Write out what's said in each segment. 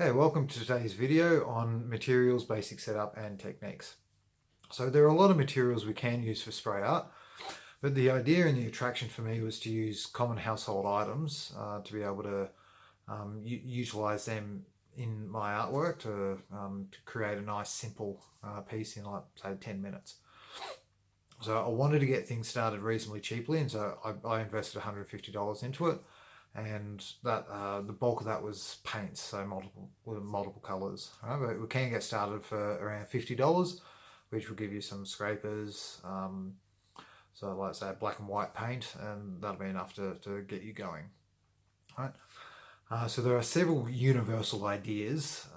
Hey, welcome to today's video on materials, basic setup and techniques. So there are a lot of materials we can use for spray art, but the idea and the attraction for me was to use common household items to be able to utilize them in my artwork to create a nice simple piece in, like, say, 10 minutes. So I wanted to get things started reasonably cheaply, and so I invested $150 into it. And that the bulk of that was paints, so multiple colors. Right? But we can get started for around $50, which will give you some scrapers. So like, say, black and white paint, and that'll be enough to get you going. Right? So there are several universal ideas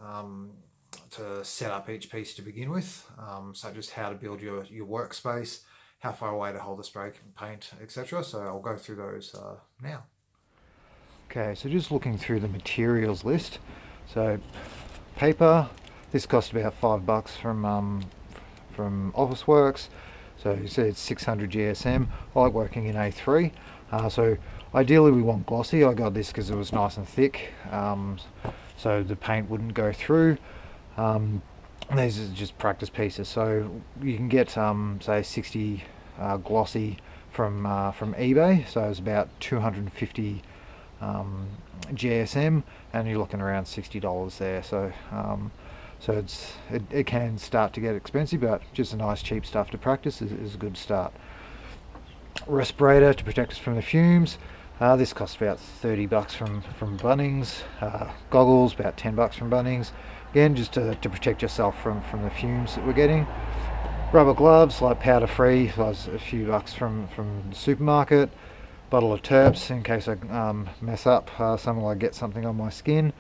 to set up each piece to begin with, such as how to build your workspace, how far away to hold the spray paint, etc. So I'll go through those now. Okay, so just looking through the materials list. So paper, this cost about $5 from Officeworks. So you see it's 600 GSM. I like working in A3. So ideally we want glossy. I got this because it was nice and thick, so the paint wouldn't go through. These are just practice pieces. So you can get say 60 glossy from eBay. So it's about 250 GSM, and you're looking around $60 there. So so it can start to get expensive, but just a nice cheap stuff to practice is a good start. Respirator to protect us from the fumes. This costs about $30 from Bunnings. Goggles about $10 from Bunnings. Again, just to protect yourself from the fumes that we're getting. Rubber gloves, like powder free, was a few bucks from the supermarket. Bottle of turps in case I mess up something, like get something on my skin.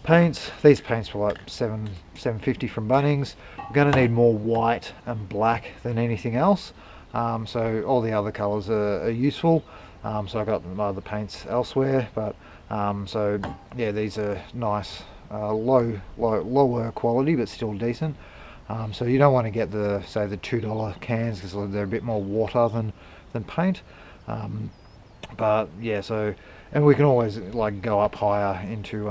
Paints, these paints were like $7.50 from Bunnings. We're going to need more white and black than anything else, so all the other colours are useful. So I got my other paints elsewhere, but so yeah, these are nice, lower quality but still decent. So you don't want to get the $2 cans because they're a bit more water than paint. But yeah, so, and we can always like go up higher into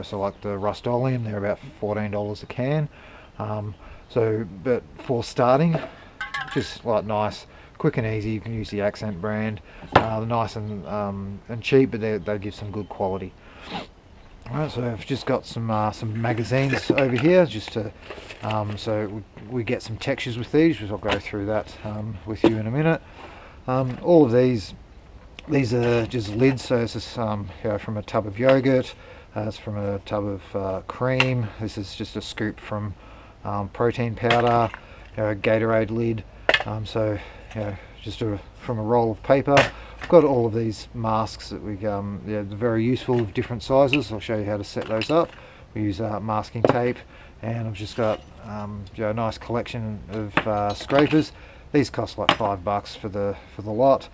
so like the Rust-Oleum, they're about $14 a can. So but for starting, just like nice, quick and easy, you can use the Accent brand. They're nice and cheap, but they give some good quality. Alright, so I've just got some magazines over here, just to so we get some textures with these, which I'll go through that with you in a minute. All of these are just lids, so this is from a tub of yogurt, it's from a tub of cream, this is just a scoop from protein powder, a Gatorade lid, so just from a roll of paper. I've got all of these masks that they're very useful with different sizes. I'll show you how to set those up. We use masking tape, and I've just got a nice collection of scrapers. These cost like $5 for the lot.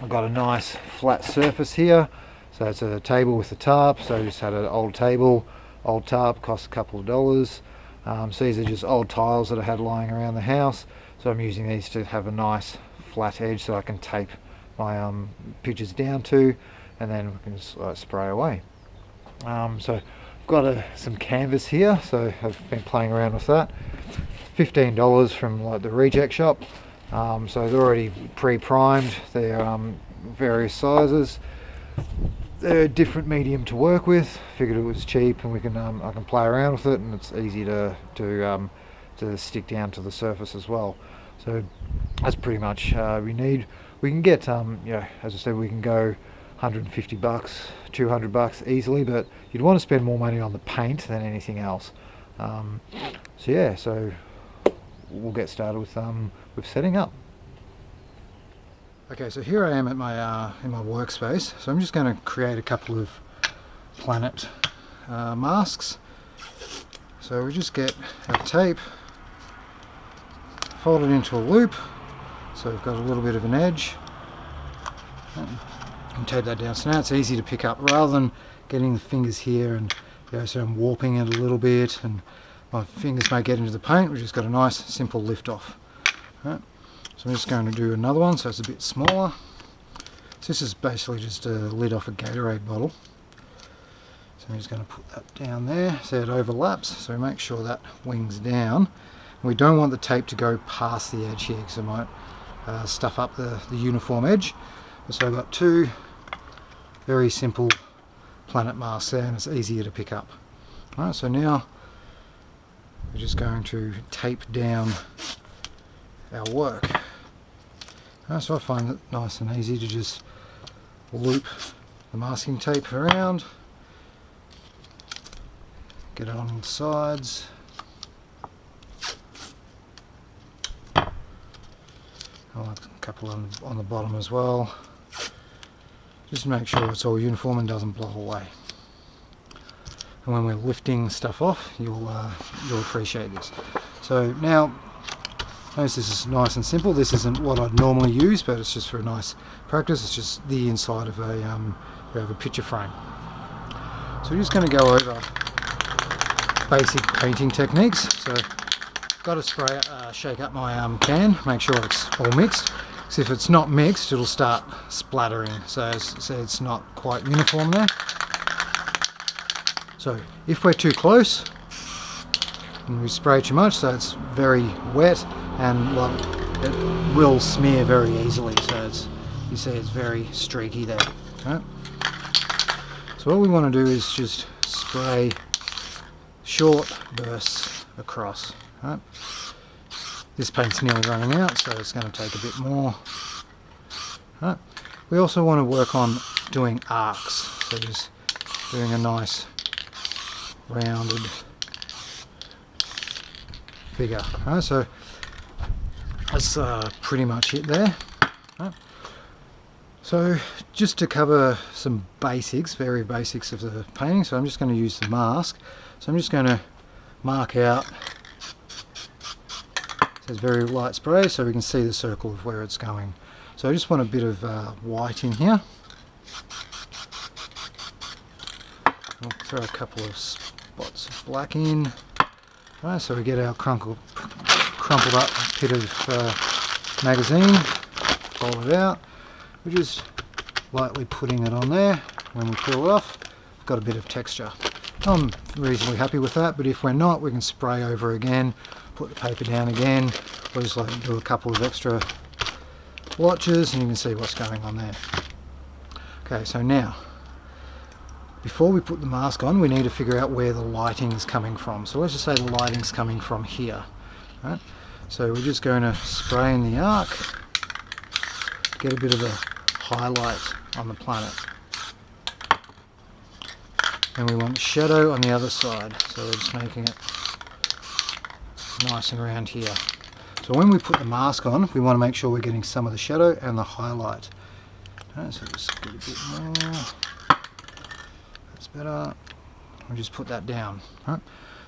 I've got a nice flat surface here, so it's a table with a tarp. So I just had an old table, old tarp, cost a couple of dollars. So these are just old tiles that I had lying around the house, so I'm using these to have a nice flat edge so I can tape my pictures down to, and then we can just spray away. So I've got some canvas here, so I've been playing around with that. $15 from like the reject shop. So they're already pre-primed. They're various sizes. They're a different medium to work with. Figured it was cheap, and I can play around with it, and it's easy to stick down to the surface as well. So that's pretty much we need. We can get as I said, we can go $150, $200 easily, but you'd want to spend more money on the paint than anything else. So yeah, so we'll get started with setting up. Okay, so here I am at my in my workspace. So I'm just going to create a couple of planet masks. So we just get our tape, fold it into a loop, so we've got a little bit of an edge, and tape that down. So now it's easy to pick up, rather than getting the fingers here and so I'm warping it a little bit, and my fingers may get into the paint. We've just got a nice simple lift off. Right. So I'm just going to do another one, so it's a bit smaller. So this is basically just a lid off a Gatorade bottle. So So I'm just going to put that down there so it overlaps, so make sure that wing's down. And we don't want the tape to go past the edge here because it might stuff up the uniform edge. So I've got two very simple planet masks there, and it's easier to pick up. Alright, so now we're just going to tape down our work. So I find it nice and easy to just loop the masking tape around, get it on the sides, I like a couple on the bottom as well, just to make sure it's all uniform and doesn't blow away. And when we're lifting stuff off, you'll appreciate this. So now, notice this is nice and simple. This isn't what I'd normally use, but it's just for a nice practice. It's just the inside of a picture frame. So we're just going to go over basic painting techniques. So got to spray, shake up my can, make sure it's all mixed. Because if it's not mixed, it'll start splattering. So it's not quite uniform there. So if we're too close and we spray too much, so it's very wet and it will smear very easily. So you see it's very streaky there. Right? So what we want to do is just spray short bursts across. Right? This paint's nearly running out, so it's going to take a bit more. Right? We also want to work on doing arcs, so just doing a nice rounded figure. Right? So that's pretty much it there. Right? So just to cover some basics, very basics of the painting, so I'm just going to use the mask. So I'm just going to mark out, it says very light spray, so we can see the circle of where it's going. So I just want a bit of white in here. I'll throw a couple of spots of black in. Right, so we get our crumpled up bit of magazine, fold it out. We're just lightly putting it on there. When we peel it off, we've got a bit of texture. I'm reasonably happy with that, but if we're not, we can spray over again, put the paper down again, or just like do a couple of extra blotches and you can see what's going on there. Okay, so now, before we put the mask on, we need to figure out where the lighting is coming from. So let's just say the lighting's coming from here. Right? So we're just going to spray in the arc, get a bit of a highlight on the planet. And we want shadow on the other side, so we're just making it nice and round here. So when we put the mask on, we want to make sure we're getting some of the shadow and the highlight. Okay, so just get a bit more. That's better. We'll just put that down. Right?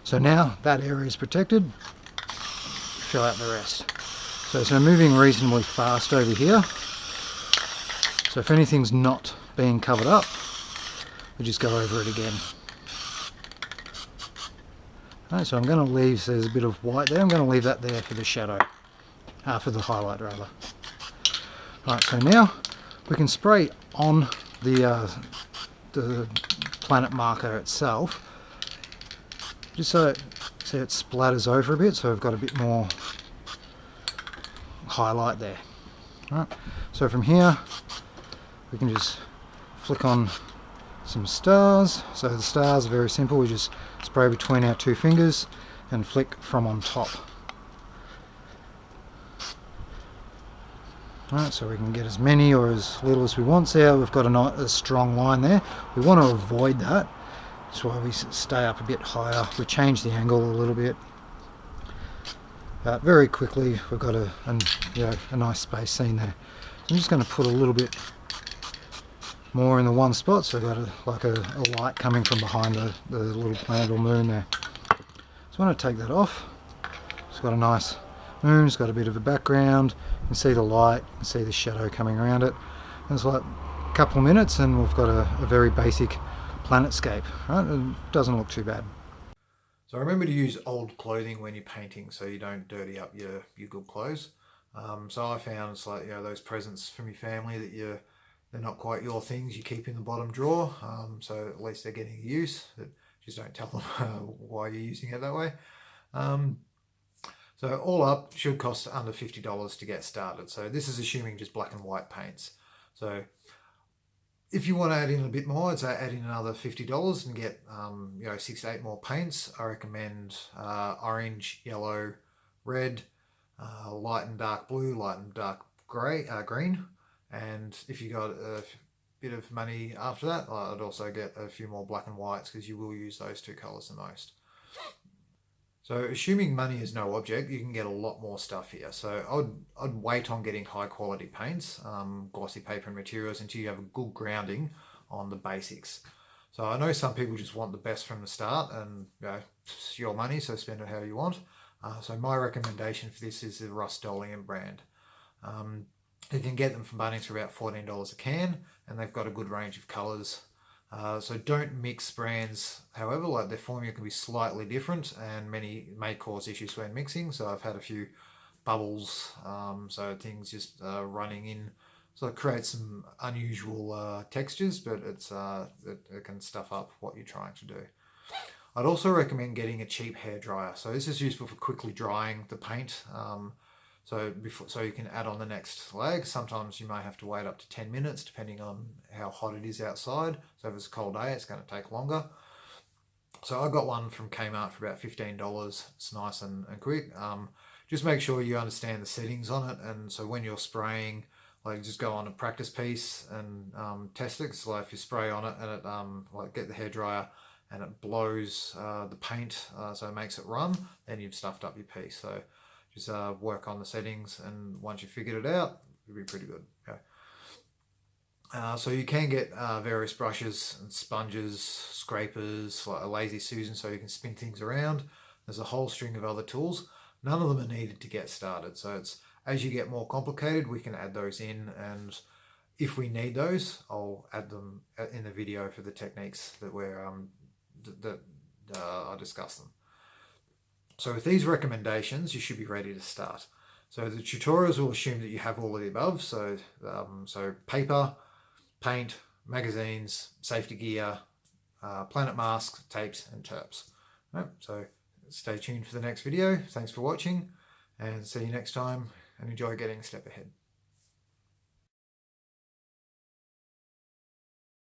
So now that area is protected, fill out the rest. So moving reasonably fast over here. So if anything's not being covered up, we just go over it again. Right, so I'm going to leave, so there's a bit of white there, I'm going to leave that there for the shadow, for the highlight rather. Right, so now we can spray on the planet marker itself, just so it splatters over a bit, so we've got a bit more highlight there. Right, so from here we can just flick on some stars. So the stars are very simple, we just spray between our two fingers and flick from on top. Right, so we can get as many or as little as we want. See how we've got a strong line there? We want to avoid that. That's why we stay up a bit higher. We change the angle a little bit. Very quickly we've got a nice space scene there. I'm just going to put a little bit more in the one spot, so I've got a light coming from behind the little planet or moon there. So when I take that off, it's got a nice moon, it's got a bit of a background, you can see the light, you can see the shadow coming around it. And it's like a couple of minutes and we've got a very basic planetscape. Right? It doesn't look too bad. So remember to use old clothing when you're painting so you don't dirty up your good clothes. So I found it's like, those presents from your family that you they're not quite your things, you keep in the bottom drawer, so at least they're getting use. Just don't tell them why you're using it that way. So all up, should cost under $50 to get started. So this is assuming just black and white paints. So if you want to add in a bit more, I'd say add in another $50 and get 6 to 8 more paints. I recommend orange, yellow, red, light and dark blue, light and dark green. And if you got a bit of money after that, I'd also get a few more black and whites, because you will use those two colours the most. So assuming money is no object, you can get a lot more stuff here. So I'd wait on getting high quality paints, glossy paper and materials, until you have a good grounding on the basics. So I know some people just want the best from the start, and it's your money, so spend it how you want. So my recommendation for this is the Rust-Oleum brand. You can get them from Bunnings for about $14 a can, and they've got a good range of colours. So don't mix brands, however, like their formula can be slightly different, and many may cause issues when mixing. So I've had a few bubbles, so things just running in, so it creates some unusual textures, but it can stuff up what you're trying to do. I'd also recommend getting a cheap hairdryer. So this is useful for quickly drying the paint. So you can add on the next lag. Sometimes you may have to wait up to 10 minutes depending on how hot it is outside. So if it's a cold day, it's going to take longer. So I got one from Kmart for about $15. It's nice and quick. Just make sure you understand the settings on it. And so when you're spraying, like just go on a practice piece and test it. So if you spray on it and it get the hairdryer and it blows the paint, so it makes it run, then you've stuffed up your piece. So just work on the settings, and once you figured it out, it'll be pretty good. Okay. So you can get various brushes and sponges, scrapers, like a Lazy Susan, so you can spin things around. There's a whole string of other tools. None of them are needed to get started. So it's as you get more complicated, we can add those in, and if we need those, I'll add them in the video for the techniques that I discuss them. So with these recommendations, you should be ready to start. So the tutorials will assume that you have all of the above. So paper, paint, magazines, safety gear, planet masks, tapes, and turps. Right, so stay tuned for the next video. Thanks for watching, and see you next time, and enjoy getting a step ahead.